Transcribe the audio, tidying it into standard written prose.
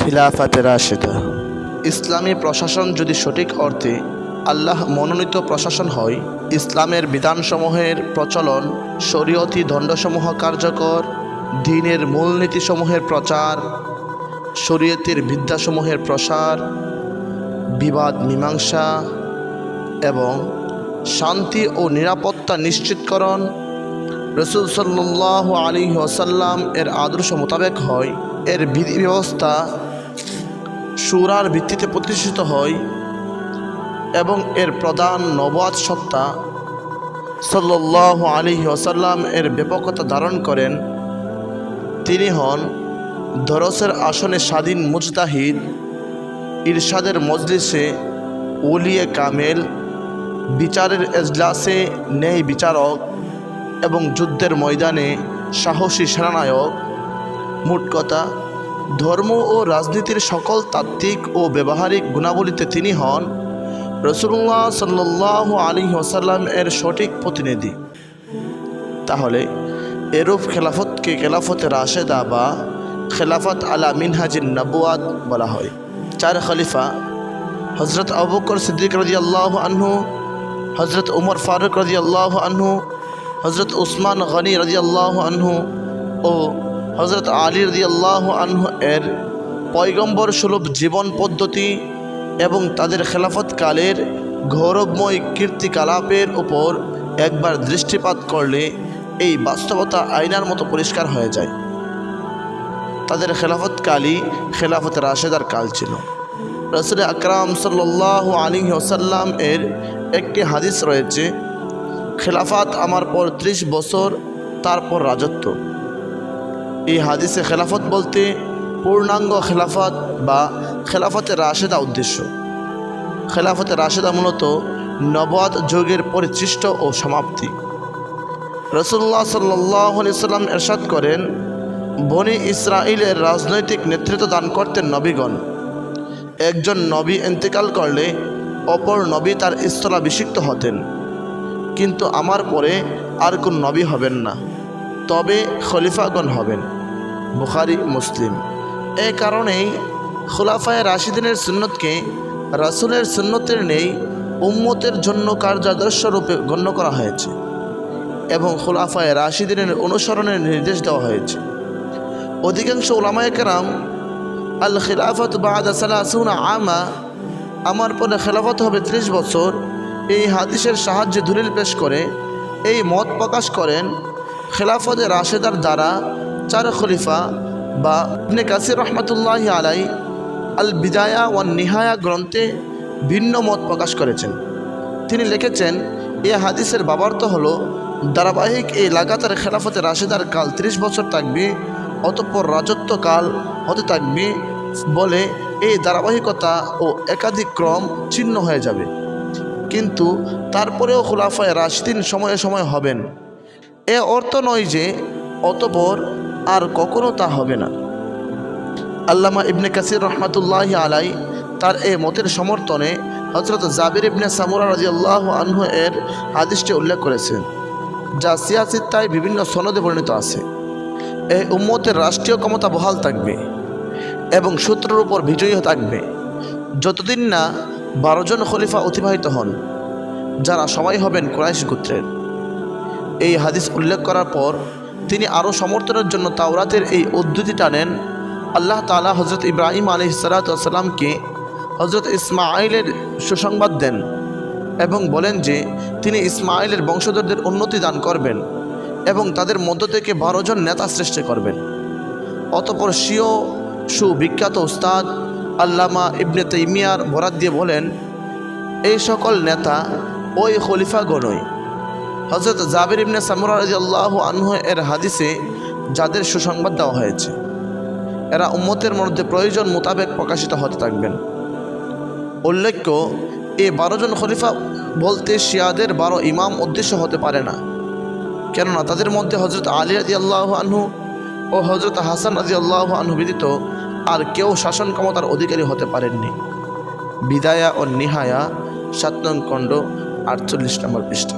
খিলাফাতে রাশেদা। ইসলামী প্রশাসন যদি সঠিক অর্থে আল্লাহ মনোনীত প্রশাসন হয়, ইসলামের বিধানসমূহের প্রচলন, শরীয়তি দণ্ডসমূহ কার্যকর, দ্বীনের মূলনীতিসমূহের প্রচার, শরীয়তের বিদ্যাসমূহের প্রসার, বিবাদ মীমাংসা এবং শান্তি ও নিরাপত্তা নিশ্চিতকরণ রাসূল সাল্লাল্লাহু আলাইহি ওয়াসাল্লাম এর আদর্শ মোতাবেক হয়, এর বিধি ব্যবস্থা সূরার ভিত্তিতে প্রতিষ্ঠিত হয় এবং এর প্রধান নবুয়াত সত্তা সাল্লাল্লাহু আলাইহি ওয়াসাল্লাম এর ব্যাপকতা ধারণ করেন, তিনি হন দরসের আসনে স্বাধীন মুজতাহিদ, ইরশাদের মজলিসে ওলিয়ে কামেল, বিচারের এজলাসে ন্যায় বিচারক এবং যুদ্ধের ময়দানে সাহসী সেনানায়ক। মোট কথা, ধর্ম ও রাজনীতির সকল তাত্ত্বিক ও ব্যবহারিক গুণাবলীতে তিনি হন রাসূলুল্লাহ সাল্লাল্লাহু আলাইহি ওয়াসাল্লাম এর সঠিক প্রতিনিধি। তাহলে এরূপ খেলাফতকে খেলাফতে রাশেদা বা খেলাফত আলা মিনহাজিন নবুয়াত বলা হয়। 4 খলিফা হজরত আবু বকর সিদ্দিক রাদিয়াল্লাহু আনহু, হজরত উমর ফারুক রাদিয়াল্লাহু আনহু, হজরত উসমান গনি রাদিয়াল্লাহু আনহু ও হজরত আলী রাদিয়াল্লাহু আনহু এর পয়গম্বর সুলভ জীবন পদ্ধতি এবং তাদের খেলাফতকালের গৌরবময় কীর্তিকলাপের উপর একবার দৃষ্টিপাত করলে এই বাস্তবতা আয়নার মতো পরিষ্কার হয়ে যায়। তাদের খেলাফতকালই খেলাফতে রাশেদার কাল ছিল। রাসূল আকরাম সাল্লাল্লাহু আলাইহি ওয়াসাল্লাম এর একটি হাদিস রয়েছে, খেলাফত আমার পর 30 বছর, তারপর রাজত্ব। এই হাদিসে খেলাফত বলতে পূর্ণাঙ্গ খেলাফত বা খেলাফতে রাশেদা উদ্দেশ্য। খেলাফতে রাশেদা মূলত নবুয়াত যুগের পরিসৃষ্ট ও সমাপ্তি। রাসূলুল্লাহ সাল্লাল্লাহু আলাইহি ওয়াসাল্লাম ইরশাদ করেন, বনি ইসরাইলের রাজনৈতিক নেতৃত্ব দান করতেন নবীগণ। একজন নবী ইন্তেকাল করলে অপর নবী তার স্থলাভিষিক্ত হতেন, কিন্তু আমার পরে আর কোন নবী হবেন না, তবে খলিফাগণ হবেন। বুখারী মুসলিম। এ কারণেই খুলাফায়ে রাশিদিনের সুন্নতকে রাসূলের সুন্নতের নেই উম্মতের জন্য কার্যাদর্শ রূপে গণ্য করা হয়েছে এবং খুলাফায়ে রাশিদিনের অনুসরণের নির্দেশ দেওয়া হয়েছে। অধিকাংশ উলামায়ে কেরাম আল খিলাফত বা'দা 30 আমা, আমার পরে খেলাফত হবে 30 বছর, এই হাদিসের সাহায্যে দলিল পেশ করে এই মত প্রকাশ করেন। খেলাফতে রাশেদার দ্বারা 4 খলিফা বা ইবনে কাসির রহমাতুল্লাহি আলাইহি আল বিদায়া ওয়ান নিহায়া গ্রন্থে ভিন্ন মত প্রকাশ করেছেন। তিনি লিখেছেন, এই হাদিসের বাবার্থ হলো ধারাবাহিক এই লাগাতার খেলাফতে রাশেদার কাল 30 বছর থাকবে, অতঃপর রাজত্বকাল হতে থাকবে বলে এই ধারাবাহিকতা ও একাধিক ক্রম ছিন্ন হয়ে যাবে, কিন্তু তারপরেও খুলাফায়ে রাশিদিন সময়ে সময়ে হবেন। এ অর্থ নয় যে অতঃপর আর কখনো তা হবে না। আল্লামা ইবনে কাসির রহমাতুল্লাহি আলাইহি তার এই মতের সমর্থনে হযরত জাবির ইবনে সামুরা রাদিয়াল্লাহু আনহু এর হাদিসটি উল্লেখ করেছেন, যা সিয়াসিত্তায় বিভিন্ন সনদে বর্ণিত আছে। এই উম্মতের রাষ্ট্রীয় ক্ষমতা বহাল থাকবে এবং সূত্রের উপর বিজয়ী থাকবে যতদিন না 12 জন খলিফা অতিবাহিত হন, যারা সবাই হবেন কুরাইশ গোত্রের। এই হাদিস উল্লেখ করার পর তিনি আরও সমর্থনের জন্য তাওরাতের এই উদ্ধৃতি টানেন। আল্লাহ তাআলা হজরত ইব্রাহিম আলাইহিসসালামকে হজরত ইসমাঈলের সুসংবাদ দেন এবং বলেন যে তিনি ইসমাঈলের বংশধরদের উন্নতি দান করবেন এবং তাদের মধ্য থেকে 12 জন নেতা সৃষ্টি করবেন। অতঃপর স্বীয় সুবিখ্যাত উস্তাদ আল্লামা ইবনে তাইমিয়ার বরাত দিয়ে বলেন, এই সকল নেতা ওই খলিফাগণই। হযরত জাবির ইবনে সামুরা রাদিয়াল্লাহু আনহু এর হাদিসে যাদের সুসংবাদ দেওয়া হয়েছে, এরা উম্মতের মধ্যে প্রয়োজন মোতাবেক প্রকাশিত হতে থাকবেন। উল্লেখ্য, এই 12 জন খলিফা বলতে শিয়াদের 12 ইমাম উদ্দেশ্য হতে পারে না, কেননা তাদের মধ্যে হজরত আলী রাদিয়াল্লাহু আনহু ও হজরত হাসান রাদিয়াল্লাহু আনহু ব্যতীত আর কেউ শাসন ক্ষমতার অধিকারী হতে পারেননি। বিদায়া ও নিহায়া 7 নং খণ্ড 48 নম্বর পৃষ্ঠা।